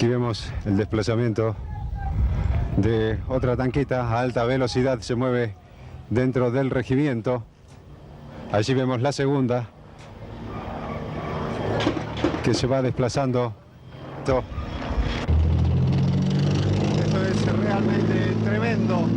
Aquí vemos el desplazamiento de otra tanqueta a alta velocidad, se mueve dentro del regimiento. Allí vemos la segunda que se va desplazando. Esto es realmente tremendo.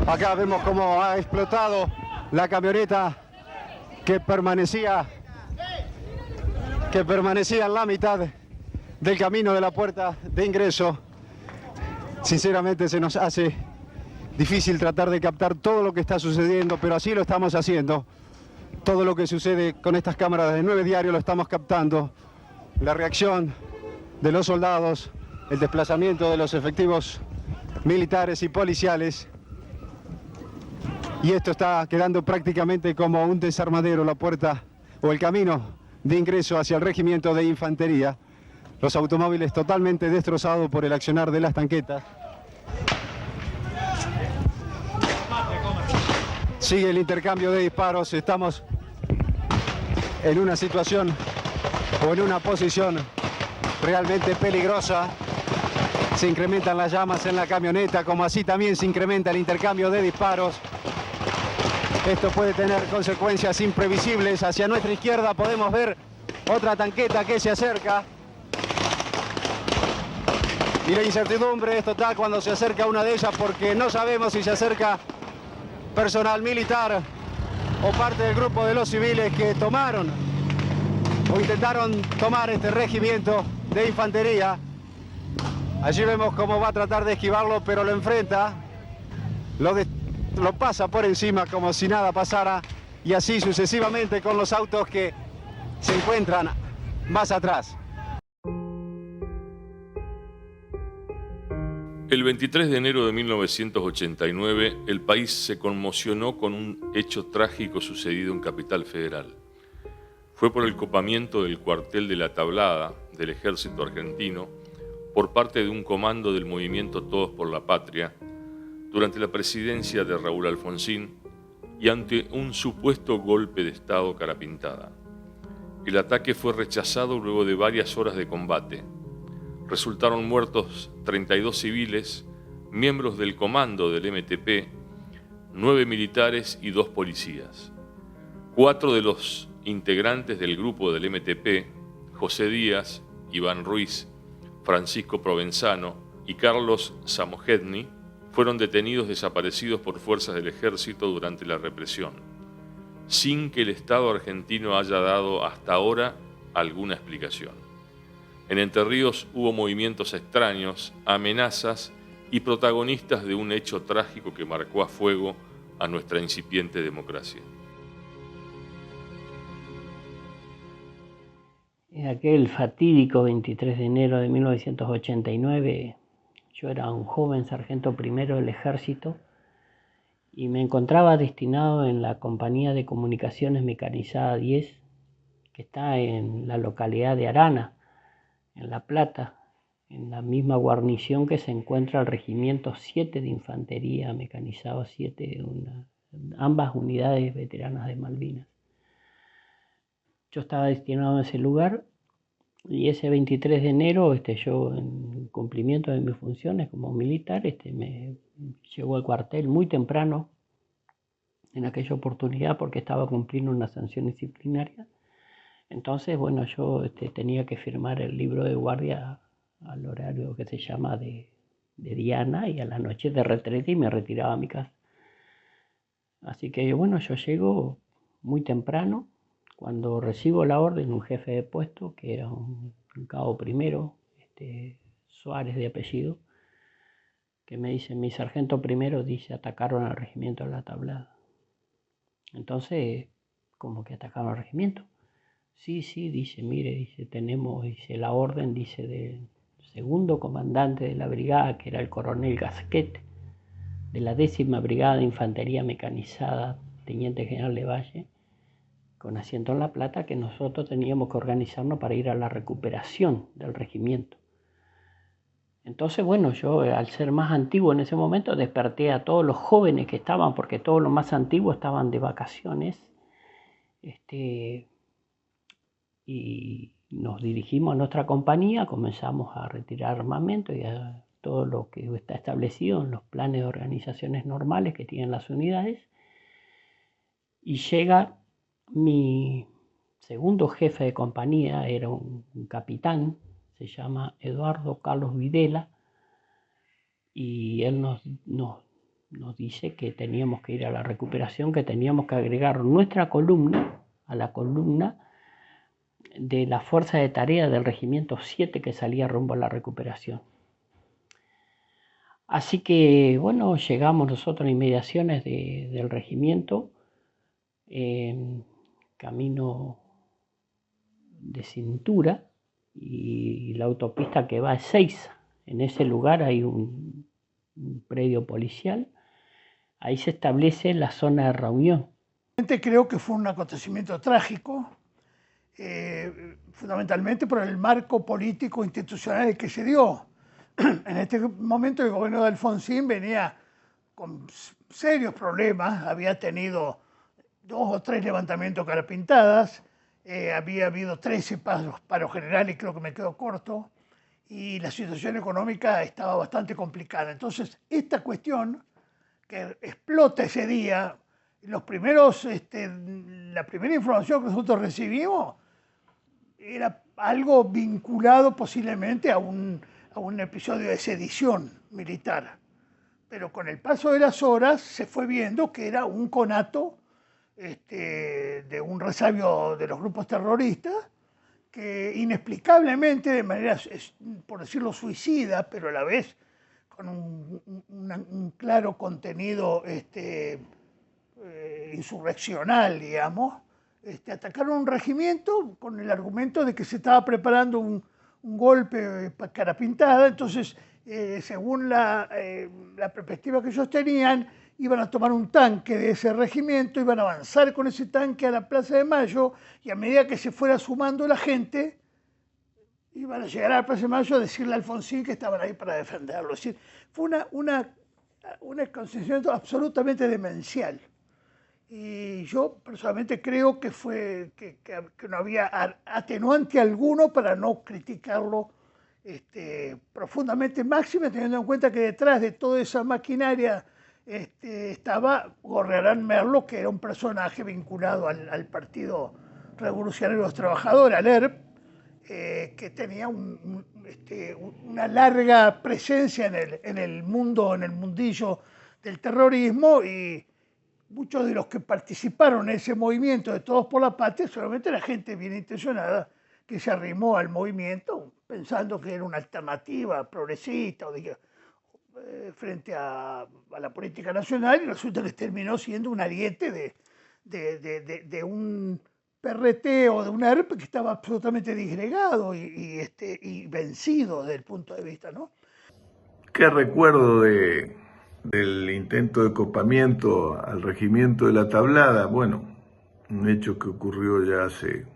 Acá vemos cómo ha explotado la camioneta que permanecía en la mitad del camino de la puerta de ingreso. Sinceramente se nos hace difícil tratar de captar todo lo que está sucediendo, pero así lo estamos haciendo. Todo lo que sucede con estas cámaras de 9 Diario lo estamos captando. La reacción de los soldados, el desplazamiento de los efectivos militares y policiales. Y esto está quedando prácticamente como un desarmadero, la puerta o el camino de ingreso hacia el regimiento de infantería. Los automóviles totalmente destrozados por el accionar de las tanquetas. Sigue el intercambio de disparos. Estamos en una situación o en una posición realmente peligrosa. Se incrementan las llamas en la camioneta, como así también se incrementa el intercambio de disparos. Esto puede tener consecuencias imprevisibles. Hacia nuestra izquierda podemos ver otra tanqueta que se acerca. Y la incertidumbre es total cuando se acerca una de ellas, porque no sabemos si se acerca personal militar o parte del grupo de los civiles que tomaron o intentaron tomar este regimiento de infantería. Allí vemos cómo va a tratar de esquivarlo, pero lo enfrenta, lo pasa por encima como si nada pasara, y así sucesivamente con los autos que se encuentran más atrás. El 23 de enero de 1989, el país se conmocionó con un hecho trágico sucedido en Capital Federal. Fue por el copamiento del cuartel de La Tablada del Ejército Argentino por parte de un comando del movimiento Todos por la Patria durante la presidencia de Raúl Alfonsín y ante un supuesto golpe de Estado cara pintada. El ataque fue rechazado luego de varias horas de combate. Resultaron muertos 32 civiles, miembros del comando del MTP, 9 militares y 2 policías. 4 de los integrantes del grupo del MTP, José Díaz, Iván Ruiz, Francisco Provenzano y Carlos Samojedni, fueron detenidos desaparecidos por fuerzas del ejército durante la represión, sin que el Estado argentino haya dado hasta ahora alguna explicación. En Entre Ríos hubo movimientos extraños, amenazas y protagonistas de un hecho trágico que marcó a fuego a nuestra incipiente democracia. En aquel fatídico 23 de enero de 1989, yo era un joven sargento primero del ejército y me encontraba destinado en la Compañía de Comunicaciones Mecanizada 10, que está en la localidad de Arana, en La Plata, en la misma guarnición que se encuentra el Regimiento 7 de Infantería Mecanizado 7, ambas unidades veteranas de Malvinas. Yo estaba destinado a ese lugar y ese 23 de enero yo, en cumplimiento de mis funciones como militar, me llegó al cuartel muy temprano en aquella oportunidad porque estaba cumpliendo una sanción disciplinaria. Entonces, bueno, yo tenía que firmar el libro de guardia al horario que se llama de diana y a la noche de retrete, y me retiraba a mi casa. Así que, bueno, yo llego muy temprano. Cuando recibo la orden, un jefe de puesto, que era un cabo primero, Suárez de apellido, que me dice: mi sargento primero, dice, atacaron al regimiento de La Tablada. Entonces, ¿cómo que atacaron al regimiento? Sí, dice, mire, dice, tenemos, dice, la orden, dice, del segundo comandante de la brigada, que era el coronel Gasquet, de la 10ª Brigada de Infantería Mecanizada, teniente general de Valle, con asiento en La Plata, que nosotros teníamos que organizarnos para ir a la recuperación del regimiento. Entonces, bueno, yo al ser más antiguo en ese momento desperté a todos los jóvenes que estaban, porque todos los más antiguos estaban de vacaciones, y nos dirigimos a nuestra compañía, comenzamos a retirar armamento y a todo lo que está establecido en los planes de organizaciones normales que tienen las unidades. Y llega mi segundo jefe de compañía, era un capitán, se llama Eduardo Carlos Videla, y él nos dice que teníamos que ir a la recuperación, que teníamos que agregar nuestra columna a la columna de la fuerza de tarea del regimiento 7 que salía rumbo a la recuperación. Así que, bueno, llegamos nosotros a inmediaciones del regimiento, camino de Cintura y la autopista que va a Ezeiza. En ese lugar hay un predio policial. Ahí se establece la zona de reunión. Creo que fue un acontecimiento trágico, fundamentalmente por el marco político institucional que se dio. En este momento el gobierno de Alfonsín venía con serios problemas, había tenido 2 o 3 levantamientos cara pintadas, había habido 13 paros generales, creo que me quedo corto, y la situación económica estaba bastante complicada. Entonces, esta cuestión que explota ese día, la primera información que nosotros recibimos era algo vinculado posiblemente a un episodio de sedición militar. Pero con el paso de las horas se fue viendo que era un conato de un resabio de los grupos terroristas que inexplicablemente, de manera, por decirlo, suicida, pero a la vez con un claro contenido insurreccional, digamos, atacaron un regimiento con el argumento de que se estaba preparando un golpe cara pintada. Entonces, según la perspectiva que ellos tenían, iban a tomar un tanque de ese regimiento, iban a avanzar con ese tanque a la Plaza de Mayo, y a medida que se fuera sumando la gente, iban a llegar a la Plaza de Mayo a decirle a Alfonsín que estaban ahí para defenderlo. Es decir, fue un acontecimiento absolutamente demencial. Y yo personalmente creo que no había atenuante alguno para no criticarlo profundamente, máxime teniendo en cuenta que detrás de toda esa maquinaria estaba Gorrearán Merlo, que era un personaje vinculado al Partido Revolucionario de los Trabajadores, al ERP, que tenía una larga presencia en el mundillo del terrorismo, y muchos de los que participaron en ese movimiento de Todos por la Patria solamente era gente bien intencionada que se arrimó al movimiento pensando que era una alternativa progresista frente a la política nacional, y resulta que terminó siendo un ariete de un PRT o de un ERP que estaba absolutamente disgregado y vencido desde el punto de vista, ¿no? ¿Qué recuerdo del intento de copamiento al regimiento de La Tablada? Bueno, un hecho que ocurrió ya hace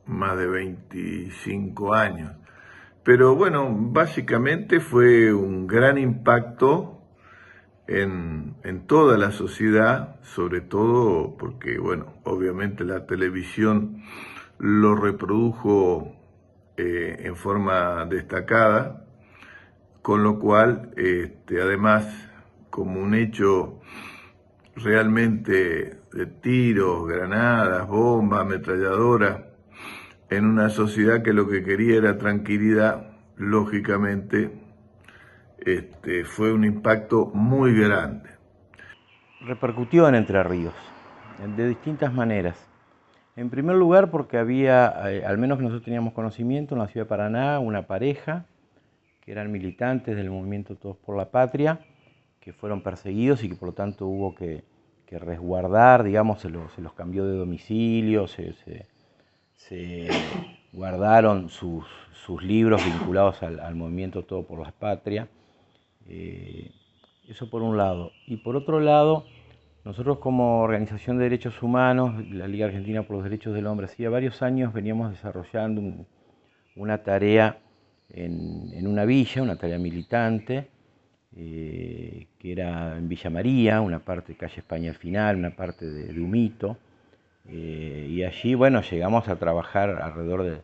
más de 25 años. Pero bueno, básicamente fue un gran impacto en toda la sociedad, sobre todo porque, bueno, obviamente la televisión lo reprodujo en forma destacada, con lo cual, además, como un hecho realmente de tiros, granadas, bombas, ametralladoras, en una sociedad que lo que quería era tranquilidad, lógicamente, fue un impacto muy grande. Repercutió en Entre Ríos, de distintas maneras. En primer lugar, porque había, al menos que nosotros teníamos conocimiento, en la ciudad de Paraná, una pareja que eran militantes del movimiento Todos por la Patria, que fueron perseguidos y que por lo tanto hubo que resguardar, digamos, se los cambió de domicilio, se guardaron sus libros vinculados al movimiento Todo por la Patria. Eso por un lado. Y por otro lado, nosotros como Organización de Derechos Humanos, la Liga Argentina por los Derechos del Hombre, hacía varios años veníamos desarrollando una tarea en una villa, una tarea militante, que era en Villa María, una parte de calle España al final, una parte de Humito, y allí, bueno, llegamos a trabajar alrededor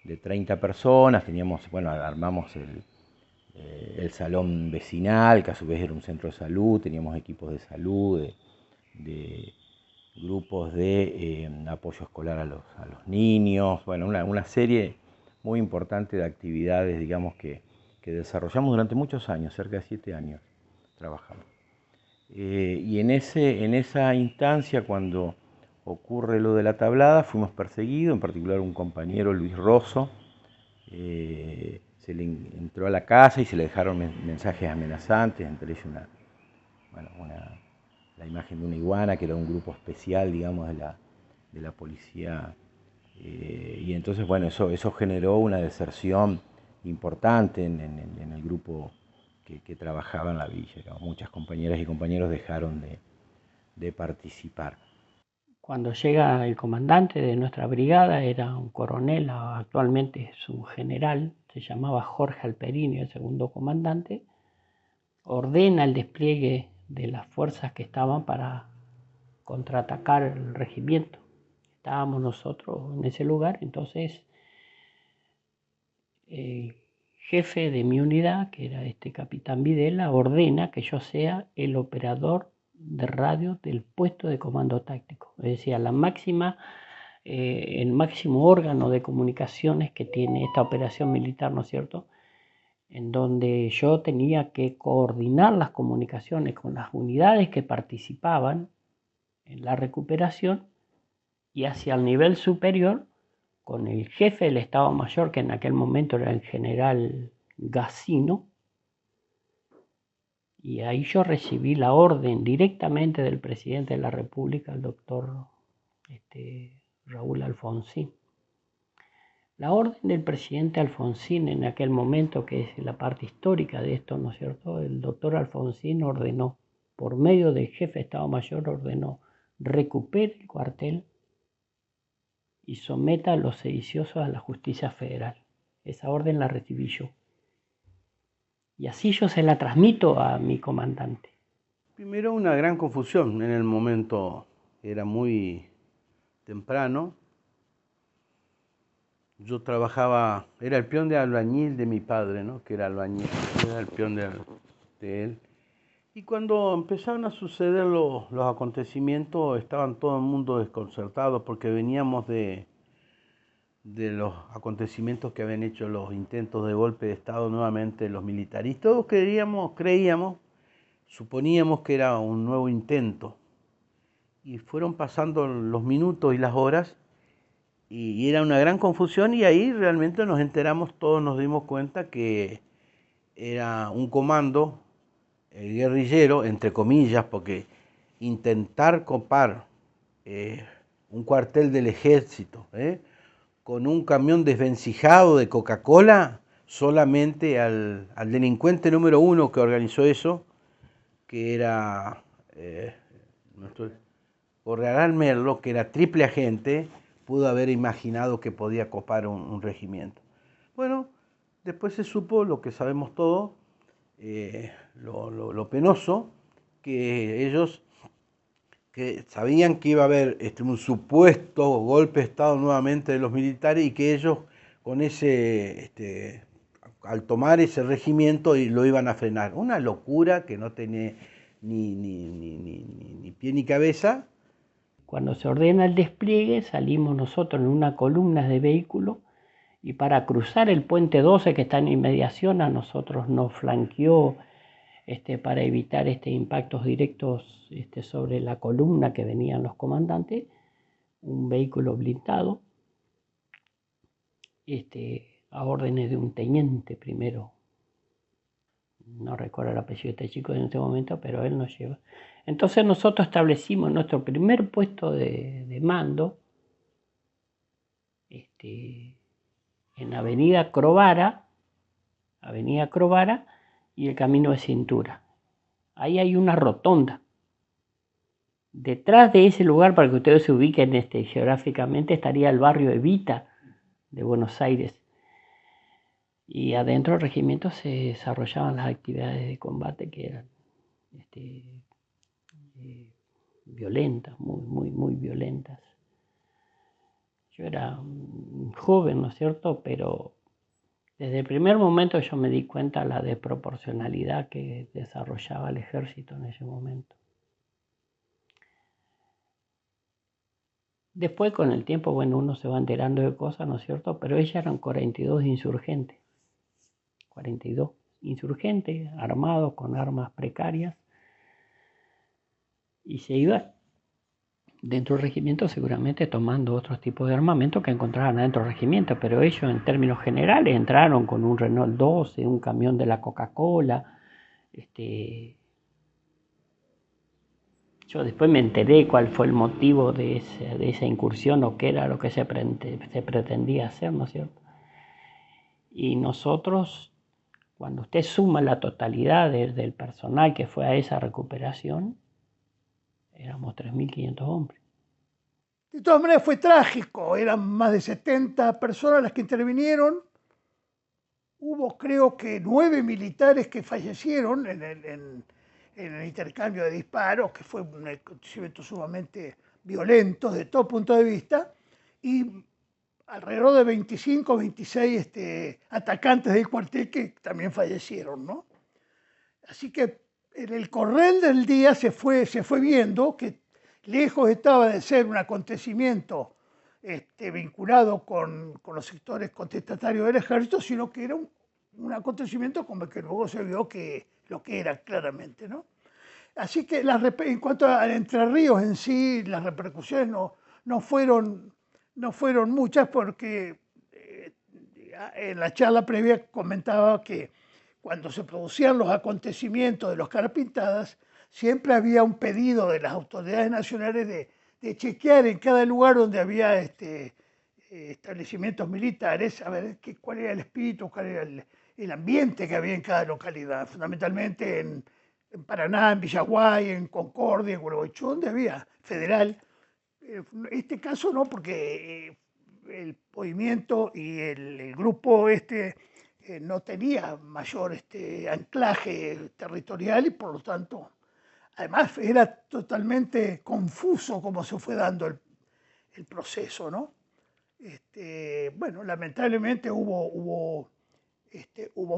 de 30 personas, teníamos, bueno, armamos el salón vecinal, que a su vez era un centro de salud, teníamos equipos de salud, de grupos de apoyo escolar a los niños, bueno, una serie muy importante de actividades, digamos, que desarrollamos durante muchos años, cerca de 7 años trabajamos. Y en esa instancia, cuando ocurre lo de la tablada, fuimos perseguidos, en particular un compañero, Luis Rosso, se le entró a la casa y se le dejaron mensajes amenazantes, entre ellos la imagen de una iguana, que era un grupo especial, digamos, de la policía. Y entonces, bueno, eso generó una deserción importante en el grupo que trabajaba en la villa. Digamos, muchas compañeras y compañeros dejaron de participar. Cuando llega el comandante de nuestra brigada, era un coronel, actualmente es un general, se llamaba Jorge Alperini, el segundo comandante, ordena el despliegue de las fuerzas que estaban para contraatacar el regimiento. Estábamos nosotros en ese lugar, entonces el jefe de mi unidad, que era este capitán Videla, ordena que yo sea el operador de radio del puesto de comando táctico, es decir, el máximo órgano de comunicaciones que tiene esta operación militar, ¿no es cierto?, en donde yo tenía que coordinar las comunicaciones con las unidades que participaban en la recuperación y hacia el nivel superior con el jefe del Estado Mayor, que en aquel momento era el general Gacino, y ahí yo recibí la orden directamente del presidente de la República, el doctor Raúl Alfonsín. La orden del presidente Alfonsín en aquel momento, que es la parte histórica de esto, ¿no es cierto? El doctor Alfonsín ordenó, por medio del jefe de Estado Mayor, ordenó: recupere el cuartel y someta a los sediciosos a la justicia federal. Esa orden la recibí yo. Y así yo se la transmito a mi comandante. Primero, una gran confusión en el momento, era muy temprano. Yo trabajaba, era el peón de albañil de mi padre, ¿no?, que era albañil, era el peón de él. Y cuando empezaron a suceder los acontecimientos, estaban todo el mundo desconcertado, porque veníamos de los acontecimientos que habían hecho los intentos de golpe de Estado nuevamente los militares. Todos creíamos, suponíamos que era un nuevo intento. Y fueron pasando los minutos y las horas, y era una gran confusión, y ahí realmente nos enteramos, todos nos dimos cuenta que era un comando guerrillero, entre comillas, porque intentar copar un cuartel del ejército con un camión desvencijado de Coca-Cola, solamente al delincuente número 1 que organizó eso, que era nuestro Correarán Merlo, que era triple agente, pudo haber imaginado que podía copar un regimiento. Bueno, después se supo lo que sabemos todos, lo penoso, que ellos que sabían que iba a haber un supuesto golpe de Estado nuevamente de los militares, y que ellos con al tomar ese regimiento lo iban a frenar. Una locura que no tenía ni pie ni cabeza. Cuando se ordena el despliegue, salimos nosotros en una columna de vehículos, y para cruzar el puente 12 que está en inmediación a nosotros nos flanqueó para evitar impactos directos sobre la columna que venían los comandantes, un vehículo blindado, a órdenes de un teniente primero. No recuerdo el apellido de este chico en este momento, pero él nos lleva. Entonces nosotros establecimos nuestro primer puesto de mando en Avenida Crovara y el Camino de Cintura. Ahí hay una rotonda. Detrás de ese lugar, para que ustedes se ubiquen geográficamente, estaría el barrio Evita de Buenos Aires. Y adentro del regimiento se desarrollaban las actividades de combate que eran violentas, muy violentas. Yo era joven, ¿no es cierto? Pero desde el primer momento yo me di cuenta de la desproporcionalidad que desarrollaba el ejército en ese momento. Después, con el tiempo, bueno, uno se va enterando de cosas, ¿no es cierto? Pero ellos eran 42 insurgentes. 42 insurgentes armados con armas precarias. Y se iba dentro del regimiento seguramente tomando otros tipos de armamento que encontraban adentro del regimiento, pero ellos en términos generales entraron con un Renault 12, un camión de la Coca-Cola. Yo después me enteré cuál fue el motivo de esa incursión o qué era lo que se pretendía hacer, ¿no es cierto? Y nosotros, cuando usted suma la totalidad del personal que fue a esa recuperación, éramos 3.500 hombres. De todas maneras fue trágico, eran más de 70 personas las que intervinieron. Hubo creo que 9 militares que fallecieron en el intercambio de disparos, que fue un acontecimiento sumamente violento desde todo punto de vista, y alrededor de 25 o 26 atacantes del cuartel que también fallecieron, ¿no? Así que en el correr del día se fue viendo que lejos estaba de ser un acontecimiento vinculado con los sectores contestatarios del ejército, sino que era un acontecimiento como el que luego se vio que lo que era claramente, ¿no? Así que en cuanto a Entre Ríos en sí, las repercusiones no fueron muchas, porque en la charla previa comentaba que cuando se producían los acontecimientos de los Caras Pintadas, siempre había un pedido de las autoridades nacionales de chequear en cada lugar donde había establecimientos militares, a ver cuál era el espíritu, cuál era el ambiente que había en cada localidad, fundamentalmente en Paraná, en Villaguay, en Concordia, en Gualeguaychú, donde había federal. Este caso no, porque el movimiento y el grupo no tenía mayor anclaje territorial y por lo tanto, además era totalmente confuso cómo se fue dando el proceso, ¿no? Bueno, lamentablemente hubo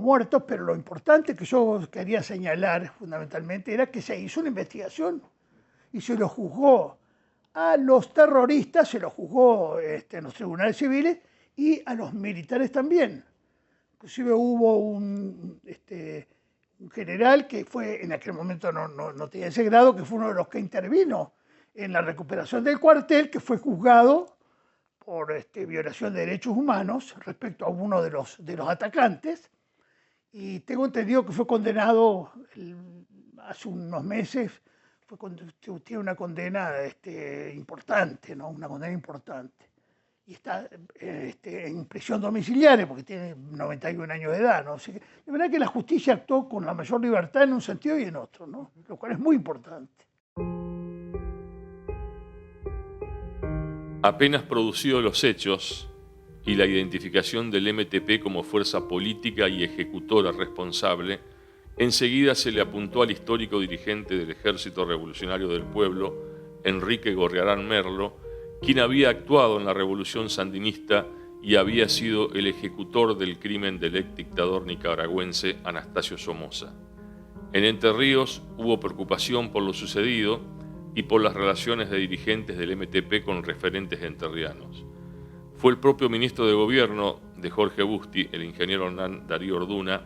muertos, pero lo importante que yo quería señalar fundamentalmente era que se hizo una investigación y se lo juzgó a los terroristas, se lo juzgó en los tribunales civiles y a los militares también. Inclusive hubo un general que fue, en aquel momento no tenía ese grado, que fue uno de los que intervino en la recuperación del cuartel, que fue juzgado por violación de derechos humanos respecto a uno de los atacantes, y tengo entendido que fue condenado hace unos meses, tiene una condena importante, ¿no? Una condena importante. Y está en prisión domiciliaria porque tiene 91 años de edad, ¿no? Así que, de verdad que la justicia actuó con la mayor libertad en un sentido y en otro, ¿no? Lo cual es muy importante. Apenas producidos los hechos y la identificación del MTP como fuerza política y ejecutora responsable, enseguida se le apuntó al histórico dirigente del Ejército Revolucionario del Pueblo, Enrique Gorriarán Merlo, quien había actuado en la Revolución Sandinista y había sido el ejecutor del crimen del ex dictador nicaragüense Anastasio Somoza. En Entre Ríos hubo preocupación por lo sucedido y por las relaciones de dirigentes del MTP con referentes entrerrianos. Fue el propio ministro de Gobierno de Jorge Busti, el ingeniero Hernán Darío Orduna,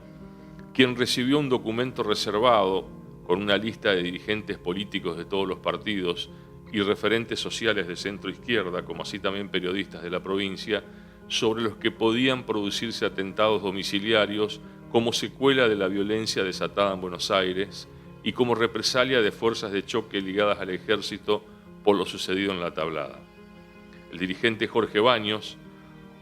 quien recibió un documento reservado con una lista de dirigentes políticos de todos los partidos y referentes sociales de centro-izquierda, como así también periodistas de la provincia, sobre los que podían producirse atentados domiciliarios como secuela de la violencia desatada en Buenos Aires y como represalia de fuerzas de choque ligadas al ejército por lo sucedido en la Tablada. El dirigente Jorge Baños,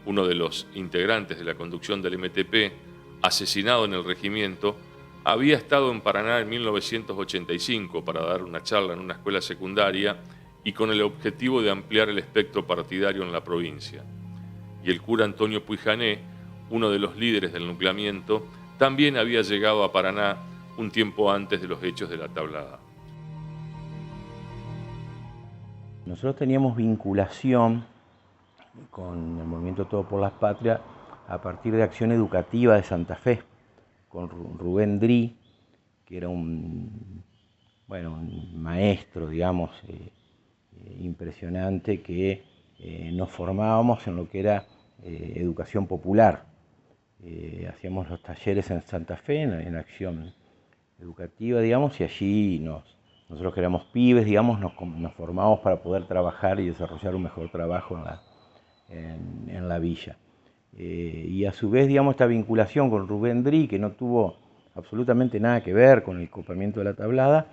uno de los integrantes de la conducción del MTP, asesinado en el regimiento, había estado en Paraná en 1985 para dar una charla en una escuela secundaria y con el objetivo de ampliar el espectro partidario en la provincia. Y el cura Antonio Puijané, uno de los líderes del nucleamiento, también había llegado a Paraná un tiempo antes de los hechos de la Tablada. Nosotros teníamos vinculación con el movimiento Todo por las Patrias a partir de Acción Educativa de Santa Fe, con Rubén Drí, que era un maestro, digamos, impresionante, que nos formábamos en lo que era educación popular. Hacíamos los talleres en Santa Fe, en Acción Educativa, digamos, y allí nosotros que éramos pibes, digamos, nos formamos para poder trabajar y desarrollar un mejor trabajo en la villa. Y a su vez, digamos, esta vinculación con Rubén Drí, que no tuvo absolutamente nada que ver con el copamiento de la Tablada,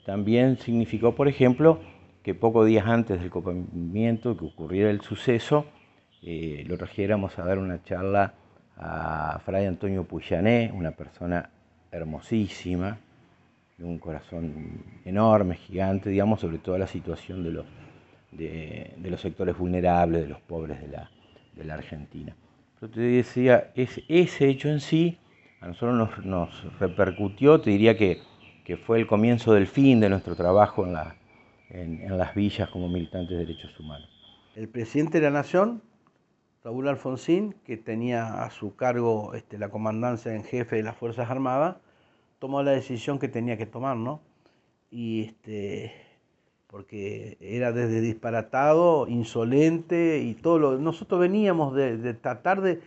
también significó, por ejemplo, que pocos días antes del copamiento, que ocurriera el suceso, lo trajéramos a dar una charla a Fray Antonio Puyané, una persona hermosísima, de un corazón enorme, gigante, digamos, sobre toda la situación de los sectores vulnerables, de los pobres de la Argentina. Yo te decía, ese hecho en sí a nosotros nos repercutió, te diría que fue el comienzo del fin de nuestro trabajo en las villas como militantes de derechos humanos. El presidente de la Nación, Raúl Alfonsín, que tenía a su cargo la comandancia en jefe de las Fuerzas Armadas, tomó la decisión que tenía que tomar, ¿no? Y porque era desde disparatado, insolente y todo lo... Nosotros veníamos de tratar de...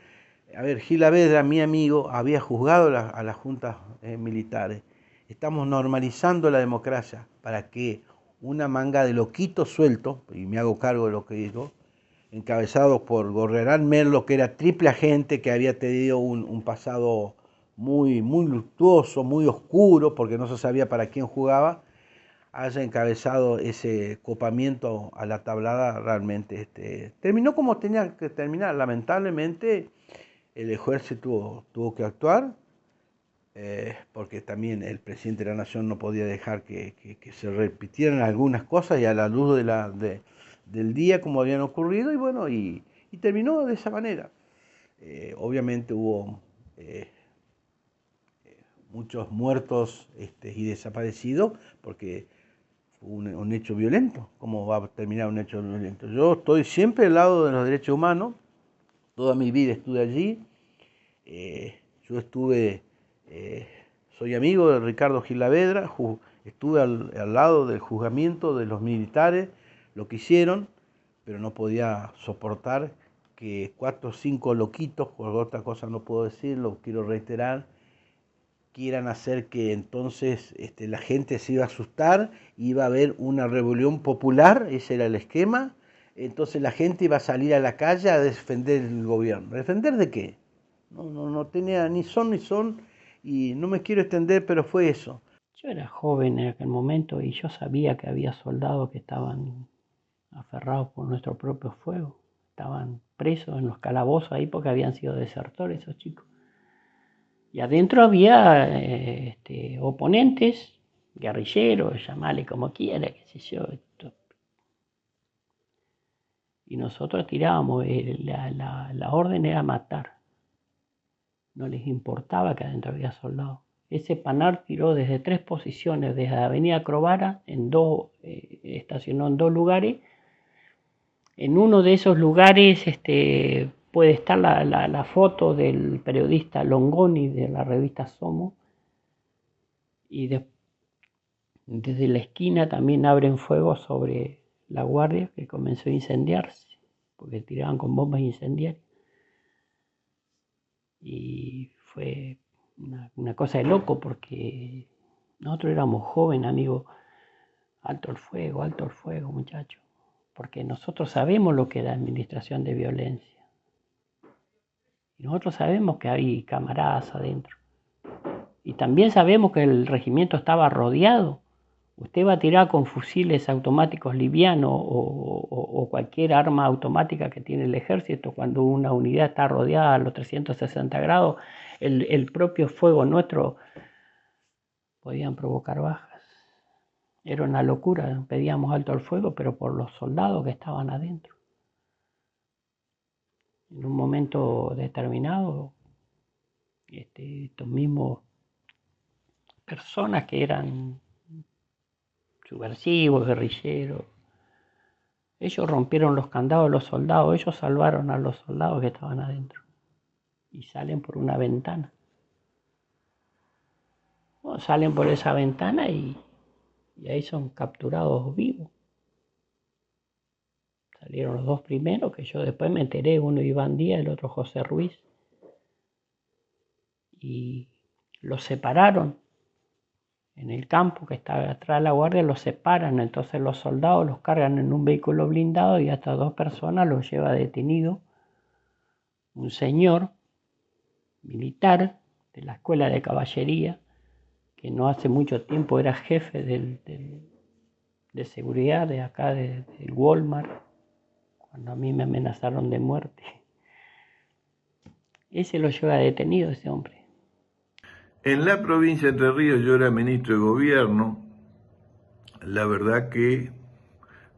A ver, Gilavedra, mi amigo, había juzgado a las juntas militares. Estamos normalizando la democracia para que una manga de loquitos sueltos, y me hago cargo de lo que digo, encabezados por Gorrerán Merlo, que era triple agente, que había tenido un pasado muy luctuoso, muy oscuro, porque no se sabía para quién jugaba, haya encabezado ese copamiento a la Tablada. Realmente terminó como tenía que terminar. Lamentablemente el ejército tuvo que actuar, porque también el presidente de la Nación no podía dejar que se repitieran algunas cosas y a la luz del día como habían ocurrido, y bueno, y terminó de esa manera. Obviamente hubo muchos muertos y desaparecidos, porque fue un hecho violento. ¿Cómo va a terminar un hecho violento? Yo estoy siempre al lado de los derechos humanos, toda mi vida estuve allí. Yo soy amigo de Ricardo Gilavedra, estuve al lado del juzgamiento de los militares, lo que hicieron, pero no podía soportar que 4 o 5 loquitos, por otra cosa no puedo decir, lo quiero reiterar, quieran hacer que entonces la gente se iba a asustar, iba a haber una rebelión popular, ese era el esquema, entonces la gente iba a salir a la calle a defender el gobierno. ¿Defender de qué? No tenía ni son, y no me quiero extender, pero fue eso. Yo era joven en aquel momento y yo sabía que había soldados que estaban aferrados por nuestro propio fuego, estaban presos en los calabozos ahí porque habían sido desertores esos chicos. Y adentro había oponentes, guerrilleros, llamale como quiera, qué sé yo. Y nosotros tirábamos, la orden era matar. No les importaba que adentro había soldados. Ese Panar tiró desde 3 posiciones, desde la avenida Crovara, estacionó en 2 lugares. En uno de esos lugares puede estar la foto del periodista Longoni de la revista Somos, y desde la esquina también abren fuego sobre la guardia, que comenzó a incendiarse, porque tiraban con bombas incendiarias. Y fue una cosa de loco, porque nosotros éramos jóvenes, amigos. Alto el fuego, muchachos, porque nosotros sabemos lo que es la administración de violencia. Y nosotros sabemos que hay camaradas adentro. Y también sabemos que el regimiento estaba rodeado. Usted va a tirar con fusiles automáticos livianos o cualquier arma automática que tiene el ejército cuando una unidad está rodeada a los 360 grados. El propio fuego nuestro podían provocar bajas. Era una locura, pedíamos alto al fuego, pero por los soldados que estaban adentro. en un momento determinado, estos mismos personas que eran subversivos, guerrilleros, ellos rompieron los candados de los soldados, ellos salvaron a los soldados que estaban adentro y salen por una ventana. Bueno, salen por esa ventana y ahí son capturados vivos. Salieron los dos primeros, que yo después me enteré, uno Iván Díaz, el otro José Ruiz, y los separaron en el campo que estaba atrás de la guardia, los separan, entonces los soldados los cargan en un vehículo blindado y hasta 2 personas los lleva detenido un señor militar de la escuela de caballería, que no hace mucho tiempo era jefe de seguridad de acá del Walmart, cuando a mí me amenazaron de muerte. Ese lo lleva detenido, ese hombre. En la provincia de Entre Ríos yo era ministro de gobierno, la verdad que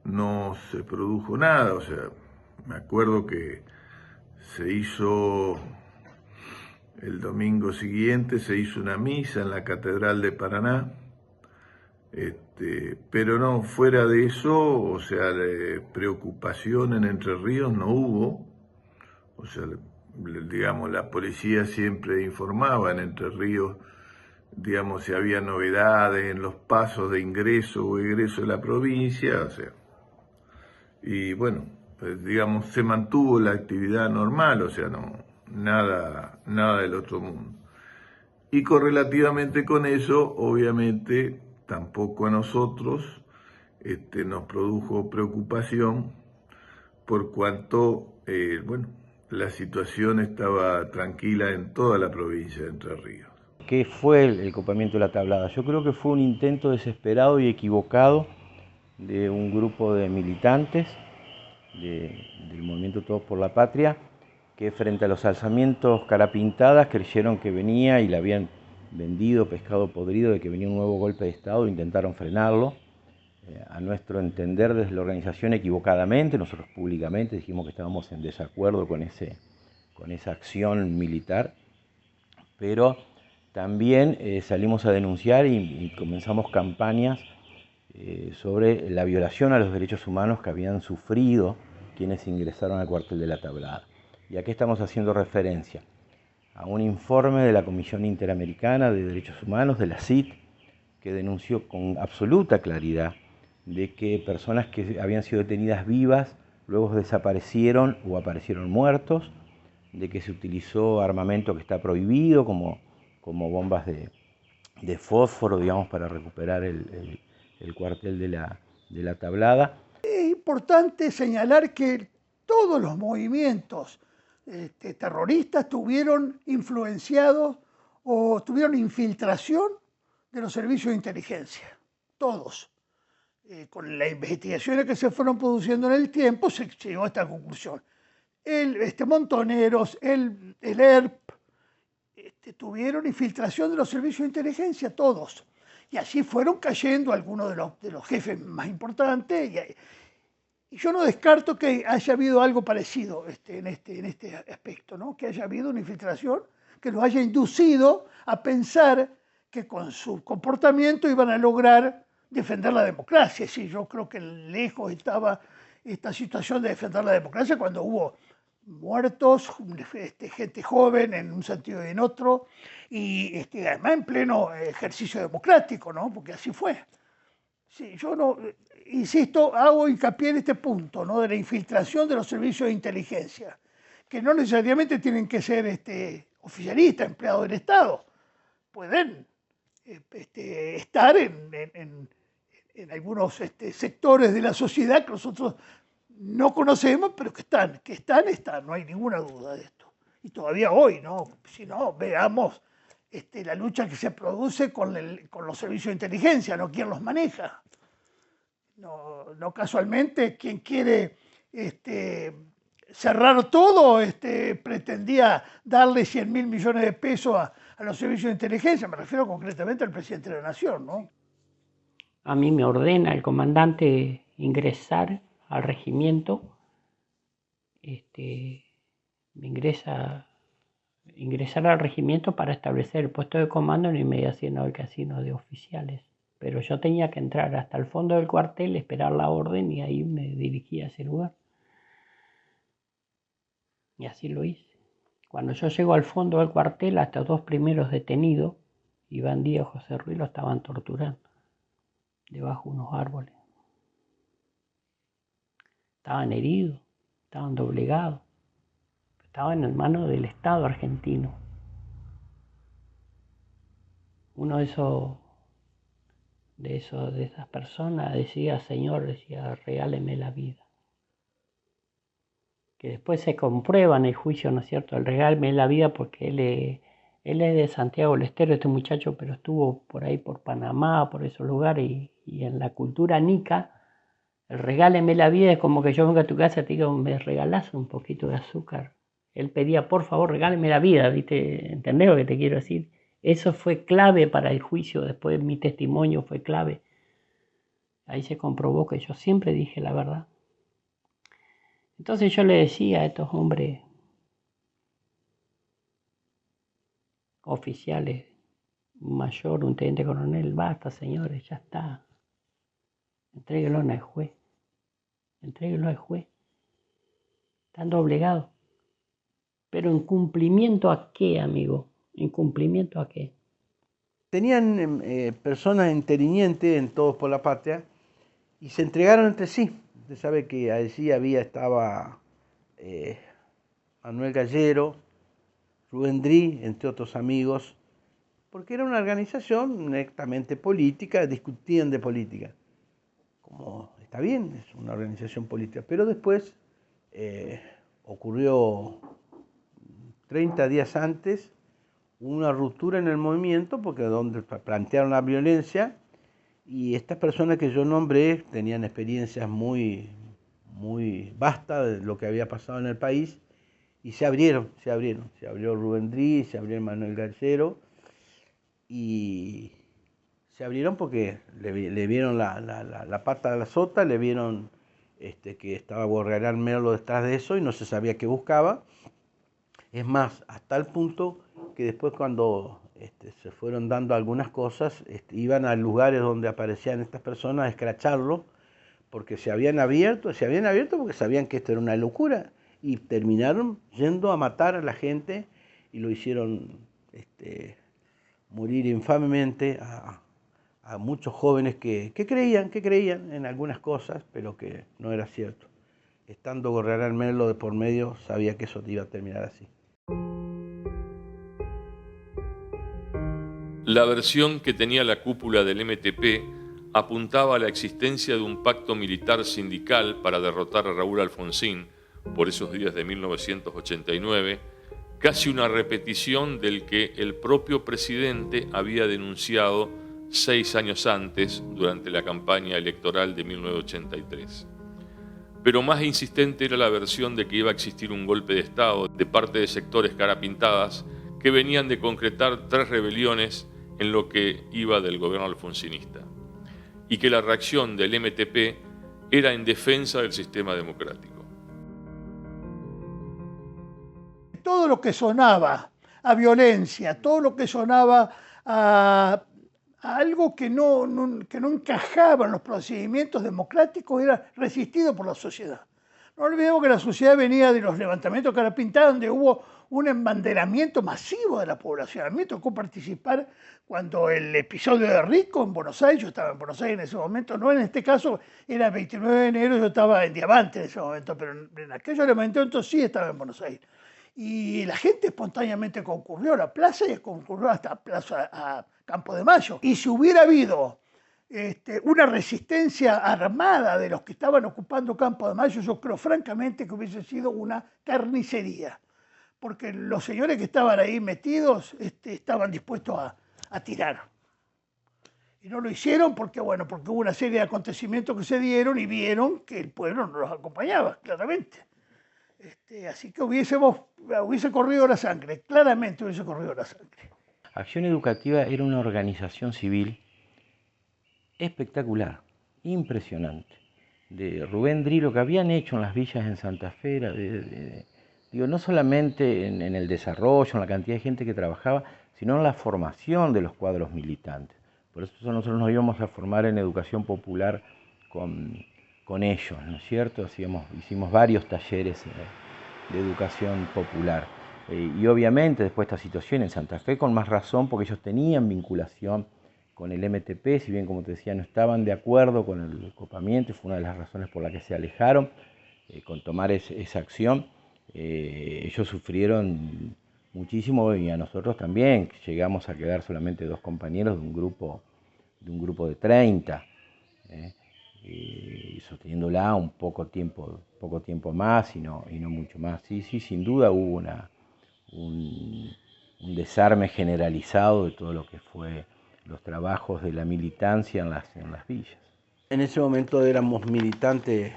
no se produjo nada, o sea, me acuerdo que se hizo, el domingo siguiente se hizo una misa en la Catedral de Paraná, pero no, fuera de eso, o sea, preocupación en Entre Ríos no hubo, o sea, digamos, la policía siempre informaba en Entre Ríos, digamos, si había novedades en los pasos de ingreso o egreso de la provincia, o sea, y bueno, pues, digamos, se mantuvo la actividad normal, o sea, no, nada del otro mundo. Y correlativamente con eso, obviamente, tampoco a nosotros nos produjo preocupación por cuanto, bueno, la situación estaba tranquila en toda la provincia de Entre Ríos. ¿Qué fue el copamiento de la Tablada? Yo creo que fue un intento desesperado y equivocado de un grupo de militantes del movimiento Todos por la Patria, que frente a los alzamientos carapintadas creyeron que venía y le habían vendido pescado podrido de que venía un nuevo golpe de Estado, intentaron frenarlo. A nuestro entender, desde la organización equivocadamente, nosotros públicamente dijimos que estábamos en desacuerdo con esa acción militar, pero también salimos a denunciar y comenzamos campañas sobre la violación a los derechos humanos que habían sufrido quienes ingresaron al cuartel de la Tablada. ¿Y a qué estamos haciendo referencia? A un informe de la Comisión Interamericana de Derechos Humanos, de la CID, que denunció con absoluta claridad de que personas que habían sido detenidas vivas luego desaparecieron o aparecieron muertos, de que se utilizó armamento que está prohibido, como bombas de fósforo, digamos, para recuperar el cuartel de la Tablada. Es importante señalar que todos los movimientos terroristas tuvieron influenciados o tuvieron infiltración de los servicios de inteligencia, todos. Con las investigaciones que se fueron produciendo en el tiempo se llegó a esta conclusión. Montoneros, el ERP, tuvieron infiltración de los servicios de inteligencia, todos. Y así fueron cayendo algunos de los jefes más importantes. Y yo no descarto que haya habido algo parecido en este aspecto, ¿no? Que haya habido una infiltración que los haya inducido a pensar que con su comportamiento iban a lograr defender la democracia. Sí, yo creo que lejos estaba esta situación de defender la democracia cuando hubo muertos, gente joven en un sentido y en otro, y además en pleno ejercicio democrático, ¿no? Porque así fue. Sí, yo no, insisto, hago hincapié en este punto, ¿no? De la infiltración de los servicios de inteligencia, que no necesariamente tienen que ser oficialistas, empleados del Estado, pueden estar en algunos sectores de la sociedad que nosotros no conocemos, pero que están, no hay ninguna duda de esto. Y todavía hoy, ¿no? Si no, veamos la lucha que se produce con los servicios de inteligencia, no quién los maneja. No casualmente quien quiere cerrar todo pretendía darle 100.000 millones de pesos a los servicios de inteligencia, me refiero concretamente al presidente de la Nación, ¿no? A mí me ordena el comandante ingresar al regimiento me ingresar al regimiento para establecer el puesto de comando en inmediación del casino de oficiales. Pero yo tenía que entrar hasta el fondo del cuartel, esperar la orden y ahí me dirigí a ese lugar. Y así lo hice. Cuando yo llego al fondo del cuartel, hasta 2 primeros detenidos, Iván Díaz y José Ruiz, lo estaban torturando debajo de unos árboles. Estaban heridos, estaban doblegados, estaban en manos del Estado argentino. Uno de esas personas decía, Señor, decía, regáleme la vida. Que después se comprueba en el juicio, ¿no es cierto?, el regáleme la vida, porque él es de Santiago del Estero, este muchacho, pero estuvo por ahí, por Panamá, por esos lugares, y en la cultura nica, el regáleme la vida es como que yo venga a tu casa y te diga, me regalás un poquito de azúcar. Él pedía, por favor, regáleme la vida, ¿viste? ¿Entendés lo que te quiero decir? Eso fue clave para el juicio, después mi testimonio fue clave. Ahí se comprobó que yo siempre dije la verdad. Entonces yo le decía a estos hombres oficiales, un mayor, un teniente coronel, basta señores, ya está. Entréguelo al juez. Entréguelo al juez. Están doblegados. Pero ¿en cumplimiento a qué, amigo? ¿En cumplimiento a qué? Tenían personas intervinientes en Todos por la Patria y se entregaron entre sí. Usted sabe que allí estaba Manuel Gallero, Rubén Drí, entre otros amigos, porque era una organización netamente política, discutían de política. Como está bien, es una organización política, pero después ocurrió 30 días antes una ruptura en el movimiento, porque donde plantearon la violencia, y estas personas que yo nombré tenían experiencias muy vastas de lo que había pasado en el país, y se abrió Rubén Drí, se abrió Manuel Gallero, y se abrieron porque le vieron la pata a la sota, le vieron que estaba Gorriarán Merlo detrás de eso y no se sabía qué buscaba. Es más, hasta el punto que después cuando se fueron dando algunas cosas, iban a lugares donde aparecían estas personas a escracharlo, porque se habían abierto porque sabían que esto era una locura, y terminaron yendo a matar a la gente y lo hicieron morir infamemente a muchos jóvenes que creían en algunas cosas, pero que no era cierto. Estando Gorriarán Merlo de por medio, sabía que eso iba a terminar así. La versión que tenía la cúpula del MTP apuntaba a la existencia de un pacto militar sindical para derrotar a Raúl Alfonsín por esos días de 1989, casi una repetición del que el propio presidente había denunciado 6 años antes durante la campaña electoral de 1983. Pero más insistente era la versión de que iba a existir un golpe de Estado de parte de sectores carapintadas que venían de concretar 3 rebeliones en lo que iba del gobierno alfonsinista, y que la reacción del MTP era en defensa del sistema democrático. Todo lo que sonaba a violencia, todo lo que sonaba a algo que no encajaba en los procedimientos democráticos era resistido por la sociedad. No olvidemos que la sociedad venía de los levantamientos carapintados, donde hubo un embanderamiento masivo de la población. A mí me tocó participar cuando el episodio de Rico en Buenos Aires, yo estaba en Buenos Aires en ese momento, no en este caso, era el 29 de enero, yo estaba en Diamante en ese momento, pero en aquellos levantamientos sí estaba en Buenos Aires. Y la gente espontáneamente concurrió a la plaza y concurrió hasta Plaza a Campo de Mayo. Y si hubiera habido una resistencia armada de los que estaban ocupando Campo de Mayo, yo creo francamente que hubiese sido una carnicería, porque los señores que estaban ahí metidos estaban dispuestos a tirar. Y no lo hicieron porque hubo una serie de acontecimientos que se dieron y vieron que el pueblo no los acompañaba, claramente. Así que hubiese corrido la sangre, claramente hubiese corrido la sangre. Acción Educativa era una organización civil espectacular, impresionante. De Rubén Drí, lo que habían hecho en las villas en Santa Fe era de digo, no solamente en el desarrollo, en la cantidad de gente que trabajaba, sino en la formación de los cuadros militantes. Por eso nosotros nos íbamos a formar en educación popular con ellos, ¿no es cierto? Hicimos varios talleres de educación popular. Y obviamente después de esta situación en Santa Fe, con más razón, porque ellos tenían vinculación con el MTP, si bien, como te decía, no estaban de acuerdo con el copamiento, y fue una de las razones por las que se alejaron con tomar esa acción. Ellos sufrieron muchísimo y a nosotros también. Llegamos a quedar solamente 2 compañeros de un grupo de 30, y sosteniéndola un poco tiempo más y no mucho más. Sí, sin duda hubo un desarme generalizado de todo lo que fue los trabajos de la militancia en las villas. En ese momento éramos militantes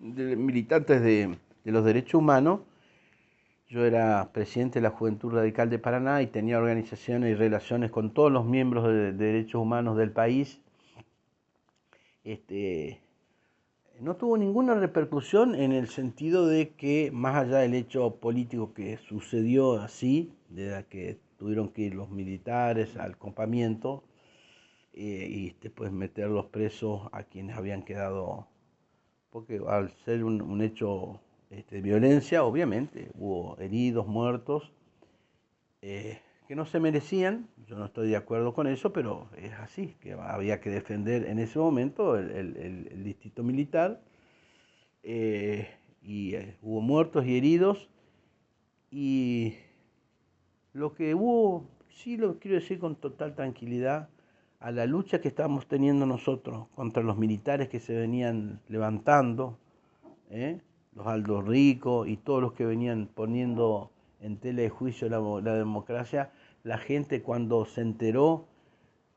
de los derechos humanos. Yo era presidente de la Juventud Radical de Paraná y tenía organizaciones y relaciones con todos los miembros de derechos humanos del país. No tuvo ninguna repercusión en el sentido de que, más allá del hecho político que sucedió así, de que tuvieron que ir los militares al campamento y después meterlos presos a quienes habían quedado, porque al ser un hecho de violencia, obviamente, hubo heridos, muertos, que no se merecían. Yo no estoy de acuerdo con eso, pero es así, que había que defender en ese momento el distrito militar, y hubo muertos y heridos, y lo que hubo, sí lo quiero decir con total tranquilidad, a la lucha que estábamos teniendo nosotros contra los militares que se venían levantando, los Aldo Rico y todos los que venían poniendo en tela de juicio la democracia, la gente cuando se enteró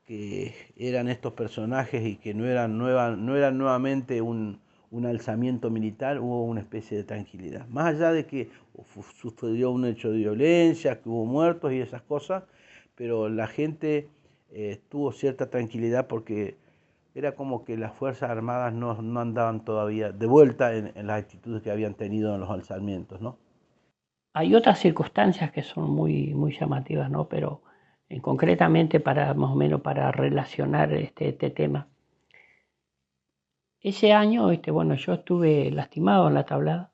que eran estos personajes y que no eran nuevamente un alzamiento militar, hubo una especie de tranquilidad. Más allá de que sucedió un hecho de violencia, que hubo muertos y esas cosas, pero la gente tuvo cierta tranquilidad porque era como que las Fuerzas Armadas no andaban todavía de vuelta en las actitudes que habían tenido en los alzamientos, ¿no? Hay otras circunstancias que son muy, muy llamativas, ¿no? Pero concretamente más o menos para relacionar este tema. Ese año, yo estuve lastimado en la tablada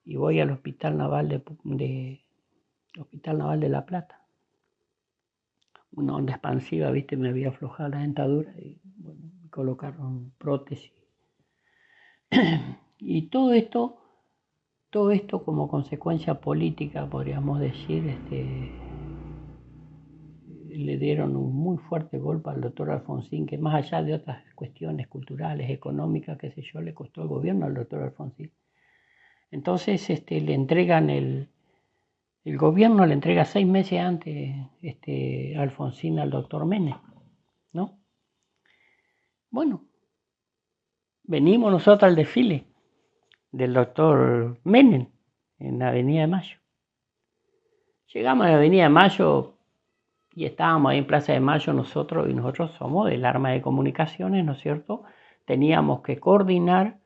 y voy al Hospital Naval Hospital Naval de La Plata. Una onda expansiva, me había aflojado la dentadura y me colocaron prótesis. Y todo esto como consecuencia política, podríamos decir, le dieron un muy fuerte golpe al doctor Alfonsín, que más allá de otras cuestiones culturales, económicas, qué sé yo, le costó el gobierno al doctor Alfonsín. Entonces le entregan el gobierno le entrega 6 meses antes Alfonsín al doctor Menem, ¿no? Bueno, venimos nosotros al desfile del doctor Menem en la Avenida de Mayo. Llegamos a la Avenida de Mayo y estábamos ahí en Plaza de Mayo nosotros, y nosotros somos del arma de comunicaciones, ¿no es cierto? Teníamos que coordinar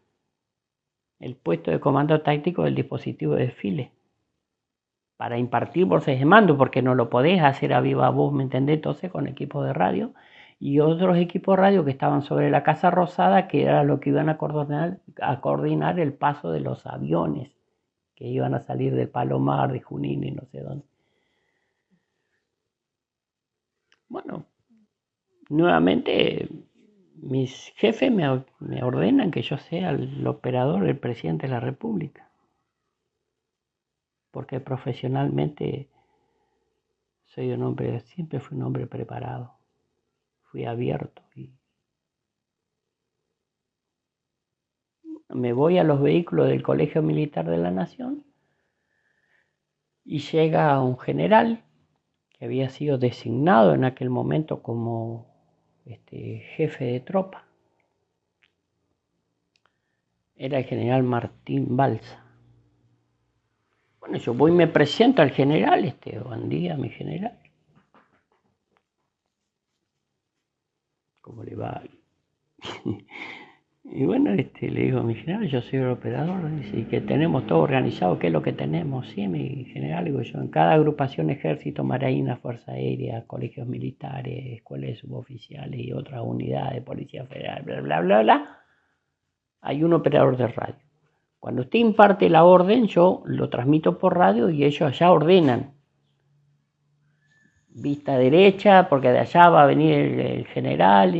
el puesto de comando táctico del dispositivo de desfile para impartir voces de mando, porque no lo podés hacer a viva voz, ¿me entendés? Entonces con equipos de radio y otros equipos de radio que estaban sobre la Casa Rosada, que era lo que iban a coordinar el paso de los aviones que iban a salir de Palomar, de Junín y no sé dónde. Bueno, nuevamente mis jefes me ordenan que yo sea el operador, el presidente de la República, porque profesionalmente siempre fui un hombre preparado, fui abierto y me voy a los vehículos del Colegio Militar de la Nación y llega un general que había sido designado en aquel momento como jefe de tropa. Era el general Martín Balsa. Bueno, yo voy y me presento al general, buen día, mi general. ¿Cómo le va? Y bueno, le digo, mi general, yo soy el operador, dice, y que tenemos todo organizado, ¿qué es lo que tenemos? Sí, mi general, digo yo, en cada agrupación, ejército, marina, fuerza aérea, colegios militares, escuelas de suboficiales y otras unidades, policía federal, bla, bla, bla, bla, hay un operador de radio. Cuando usted imparte la orden, yo lo transmito por radio y ellos allá ordenan. Vista derecha, porque de allá va a venir el general,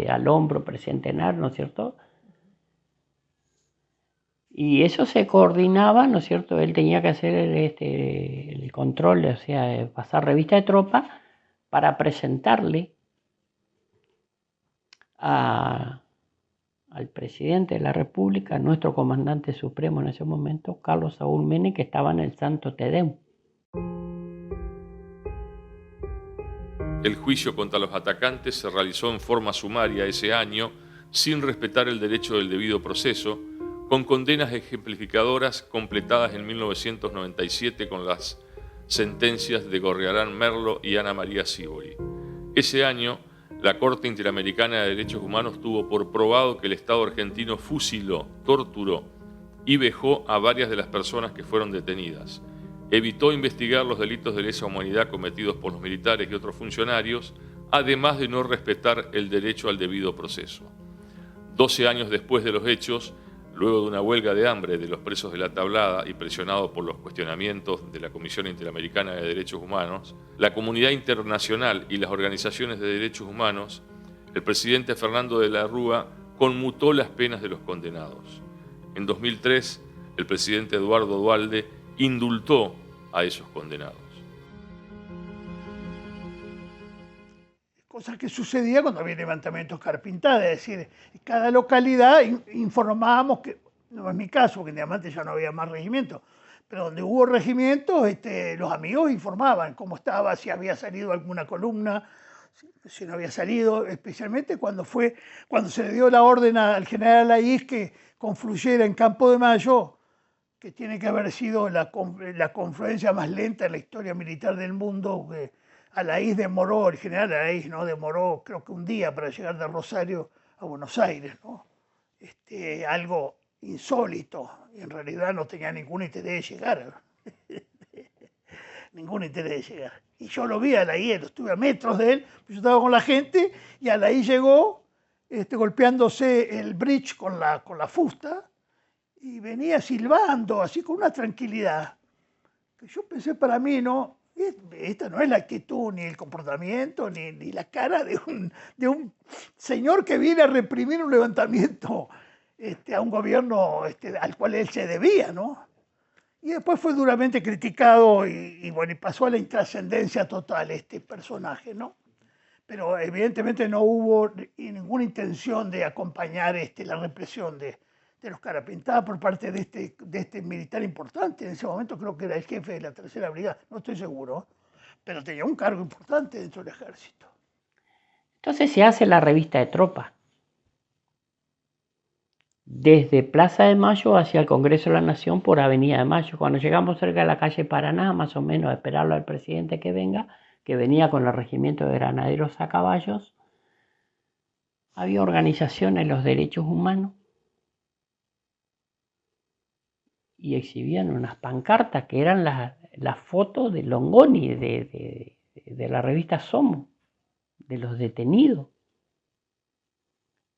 al hombro presentenar, ¿no es cierto? Y eso se coordinaba, ¿no es cierto? Él tenía que hacer el control, o sea, pasar revista de tropa para presentarle al presidente de la República, nuestro comandante supremo en ese momento, Carlos Saúl Menem, que estaba en el Santo Te Deum. El juicio contra los atacantes se realizó en forma sumaria ese año, sin respetar el derecho del debido proceso, con condenas ejemplificadoras completadas en 1997 con las sentencias de Gorriarán Merlo y Ana María Sívori. Ese año, la Corte Interamericana de Derechos Humanos tuvo por probado que el Estado argentino fusiló, torturó y vejó a varias de las personas que fueron detenidas. Evitó investigar los delitos de lesa humanidad cometidos por los militares y otros funcionarios, además de no respetar el derecho al debido proceso. 12 años después de los hechos, luego de una huelga de hambre de los presos de la Tablada y presionado por los cuestionamientos de la Comisión Interamericana de Derechos Humanos, la comunidad internacional y las organizaciones de derechos humanos, el presidente Fernando de la Rúa conmutó las penas de los condenados. En 2003, el presidente Eduardo Duhalde indultó a esos condenados. Cosa que sucedía cuando había levantamientos Carpintadas, es decir, en cada localidad informábamos, que no es mi caso, porque en Diamante ya no había más regimientos, pero donde hubo regimientos, los amigos informaban cómo estaba, si había salido alguna columna, si no había salido, especialmente cuando se le dio la orden al general Alaís que confluyera en Campo de Mayo, que tiene que haber sido la confluencia más lenta en la historia militar del mundo. Alaís demoró, el general Alaís, ¿no? Demoró creo que un día para llegar de Rosario a Buenos Aires, ¿no? Algo insólito, y en realidad no tenía ningún interés de llegar, ningún interés de llegar. Y yo lo vi a Alaís, estuve a metros de él, yo estaba con la gente, y Alaís llegó golpeándose el bridge con la fusta, y venía silbando, así con una tranquilidad, que yo pensé para mí, ¿no? Esta no es la actitud, ni el comportamiento, ni la cara de un señor que viene a reprimir un levantamiento a un gobierno al cual él se debía, ¿no? Y después fue duramente criticado y pasó a la intrascendencia total este personaje, ¿no? Pero evidentemente no hubo ninguna intención de acompañar la represión de los Carapintadas por parte de este militar importante. En ese momento creo que era el jefe de la tercera brigada, no estoy seguro, pero tenía un cargo importante dentro del ejército. Entonces se hace la revista de tropa. Desde Plaza de Mayo hacia el Congreso de la Nación por Avenida de Mayo. Cuando llegamos cerca de la calle Paraná, más o menos a esperarlo al presidente que venga, que venía con el regimiento de granaderos a caballos, había organizaciones de los derechos humanos y exhibían unas pancartas que eran las fotos de Longoni, de la revista Somos, de los detenidos.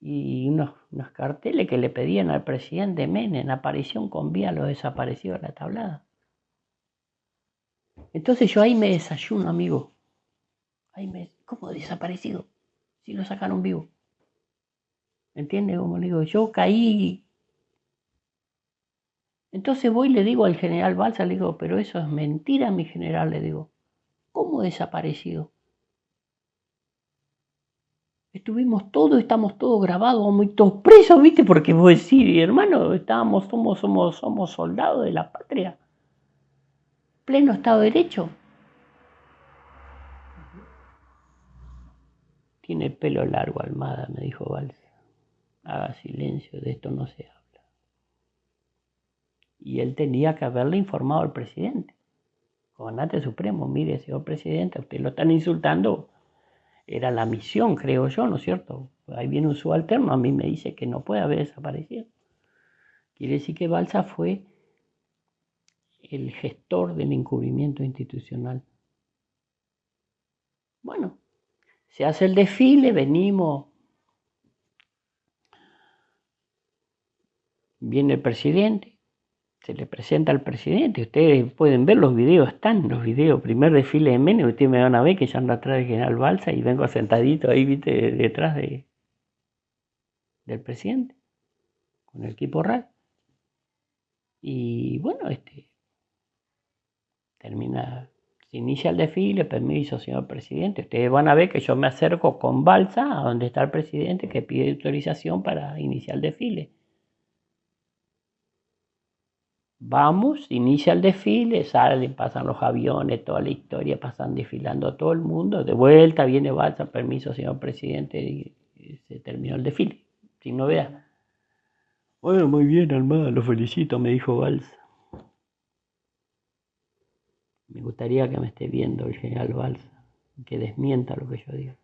Y unos carteles que le pedían al presidente Menem, aparición con vía a los desaparecidos de la Tablada. Entonces yo ahí me desayuno, amigo. ¿Cómo desaparecido? Si lo sacaron vivo. ¿Entiendes cómo le digo? Yo caí. Entonces voy y le digo al general Balsa, le digo, pero eso es mentira, mi general, le digo. ¿Cómo desaparecido? Estamos todos grabados, muy todos presos, ¿viste? Porque vos decís, hermano, somos soldados de la patria. Pleno Estado de Derecho. Tiene pelo largo, Almada, me dijo Balsa. Haga silencio, de esto no se habla. Y él tenía que haberle informado al presidente. Comandante Supremo, mire, señor presidente, usted lo están insultando. era la misión, creo yo, ¿no es cierto? Ahí viene un subalterno, a mí me dice que no puede haber desaparecido. Quiere decir que Balsa fue el gestor del encubrimiento institucional. Bueno, se hace el desfile, venimos, viene el presidente, se le presenta al presidente, ustedes pueden ver los videos, están los videos, primer desfile de Menem, ustedes me van a ver que yo ando atrás del general Balsa y vengo sentadito ahí, viste, detrás del presidente, con el equipo RAL. Y bueno, se inicia el desfile, permiso, señor presidente. Ustedes van a ver que yo me acerco con Balsa a donde está el presidente que pide autorización para iniciar el desfile. Vamos, inicia el desfile, salen, pasan los aviones, toda la historia, pasan desfilando a todo el mundo. De vuelta viene Balsa, permiso, señor presidente, y se terminó el desfile, sin novedad. Bueno, muy bien, Almada, lo felicito, me dijo Balsa. Me gustaría que me esté viendo el general Balsa, que desmienta lo que yo digo.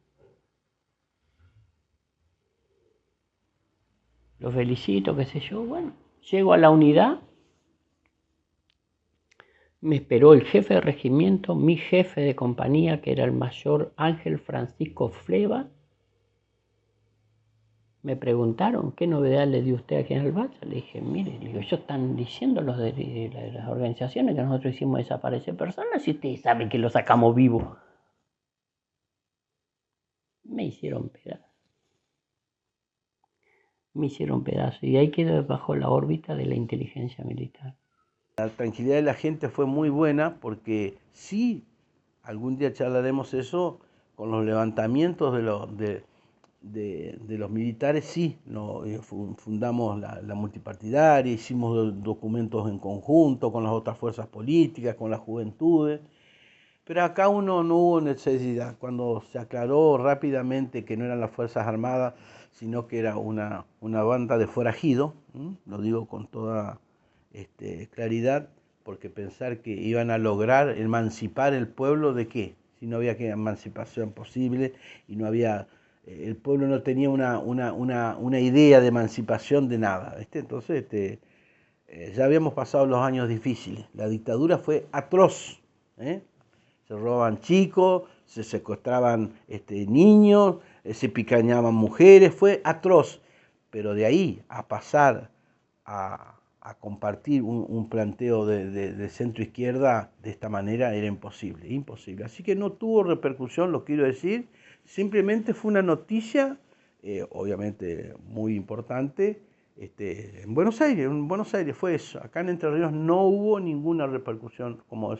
Lo felicito, qué sé yo. Bueno, llego a la unidad, me esperó el jefe de regimiento, mi jefe de compañía, que era el mayor Ángel Francisco Fleva. Me preguntaron qué novedad le dio usted a general Balsa. Le dije, mire, ellos están diciendo los de las organizaciones que nosotros hicimos desaparecer personas y ustedes saben que lo sacamos vivo. Me hicieron pedazos. Y ahí quedó bajo la órbita de la inteligencia militar. La tranquilidad de la gente fue muy buena porque sí, algún día charlaremos eso, con los levantamientos de los militares, sí, fundamos la multipartidaria, hicimos documentos en conjunto con las otras fuerzas políticas, con las juventudes, pero acá no hubo necesidad. Cuando se aclaró rápidamente que no eran las Fuerzas Armadas, sino que era una banda de forajidos, lo digo con toda claridad, porque pensar que iban a lograr emancipar el pueblo, ¿de qué? Si no había emancipación posible y no había... el pueblo no tenía una idea de emancipación de nada, ¿viste? Entonces ya habíamos pasado los años difíciles. La dictadura fue atroz, se robaban chicos, se secuestraban niños, se picañaban mujeres, fue atroz. Pero de ahí a pasar a compartir un planteo de centro-izquierda de esta manera era imposible. Así que no tuvo repercusión, lo quiero decir. Simplemente fue una noticia, obviamente muy importante, en Buenos Aires fue eso. Acá en Entre Ríos no hubo ninguna repercusión como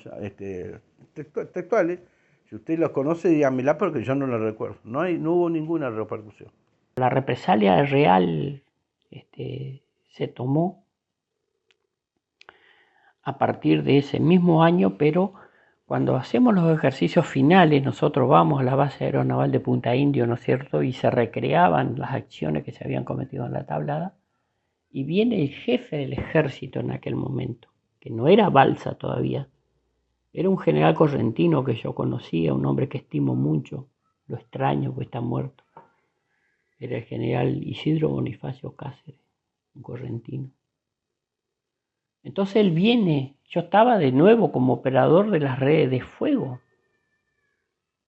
textuales. Si usted los conoce, dígamela porque yo no la recuerdo. No hubo ninguna repercusión. La represalia real se tomó a partir de ese mismo año, pero cuando hacemos los ejercicios finales, nosotros vamos a la base aeronaval de Punta Indio, ¿no es cierto? Y se recreaban las acciones que se habían cometido en la tablada. Y viene el jefe del ejército en aquel momento, que no era Balsa todavía. Era un general correntino que yo conocía, un hombre que estimo mucho, lo extraño porque está muerto. Era el general Isidro Bonifacio Cáceres, un correntino. Entonces él viene, yo estaba de nuevo como operador de las redes de fuego.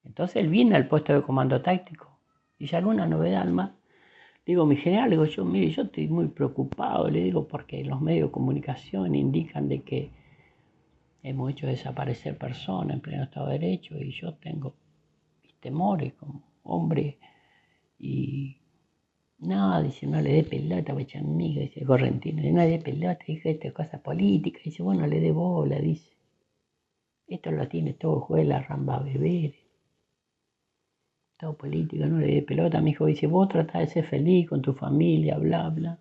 Entonces él viene al puesto de comando táctico. Dice, ¿alguna novedad más? Digo, mi general, mire, yo estoy muy preocupado, le digo, porque los medios de comunicación indican de que hemos hecho desaparecer personas en pleno Estado de Derecho y yo tengo mis temores como hombre y... No, dice, no le dé pelota, amiga, dice el correntino, no le dé pelota, dice, esto es cosa política, dice, bueno, le dé bola, dice, esto lo tiene todo, juez la ramba beber, todo política, no le dé pelota, mi hijo dice, vos tratás de ser feliz con tu familia, bla, bla.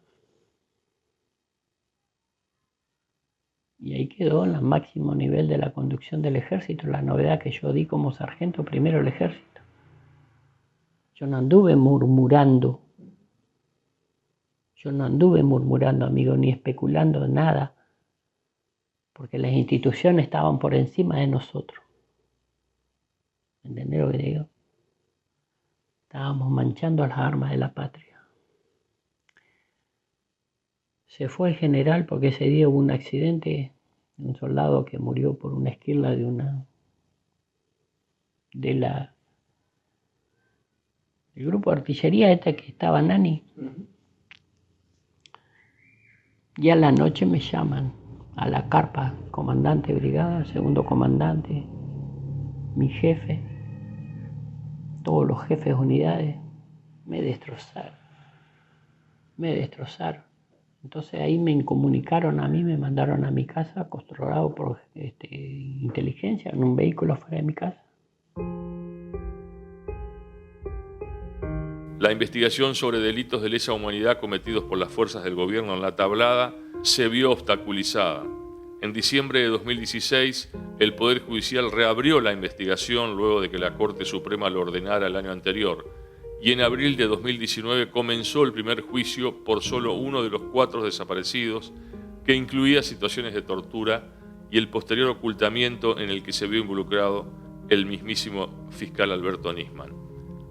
Y ahí quedó en el máximo nivel de la conducción del ejército, la novedad que yo di como sargento primero del ejército. Yo no anduve murmurando, amigo, ni especulando nada, porque las instituciones estaban por encima de nosotros. ¿Entendés lo que digo? Estábamos manchando las armas de la patria. Se fue el general porque ese día hubo un accidente, un soldado que murió por una esquirla del grupo de artillería que estaba Nani. Y a la noche me llaman a la carpa, comandante de brigada, segundo comandante, mi jefe, todos los jefes de unidades, me destrozaron. Entonces ahí me incomunicaron a mí, me mandaron a mi casa, controlado por inteligencia, en un vehículo fuera de mi casa. La investigación sobre delitos de lesa humanidad cometidos por las fuerzas del gobierno en La Tablada se vio obstaculizada. En diciembre de 2016, el Poder Judicial reabrió la investigación luego de que la Corte Suprema lo ordenara el año anterior, y en abril de 2019 comenzó el primer juicio por solo uno de los 4 desaparecidos, que incluía situaciones de tortura y el posterior ocultamiento en el que se vio involucrado el mismísimo fiscal Alberto Nisman.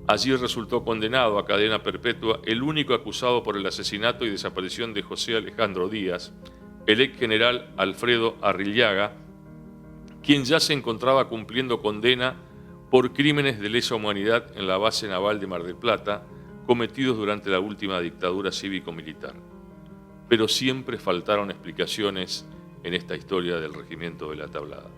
Allí resultó condenado a cadena perpetua el único acusado por el asesinato y desaparición de José Alejandro Díaz, el ex general Alfredo Arrillaga, quien ya se encontraba cumpliendo condena por crímenes de lesa humanidad en la base naval de Mar del Plata, cometidos durante la última dictadura cívico-militar. Pero siempre faltaron explicaciones en esta historia del regimiento de La Tablada.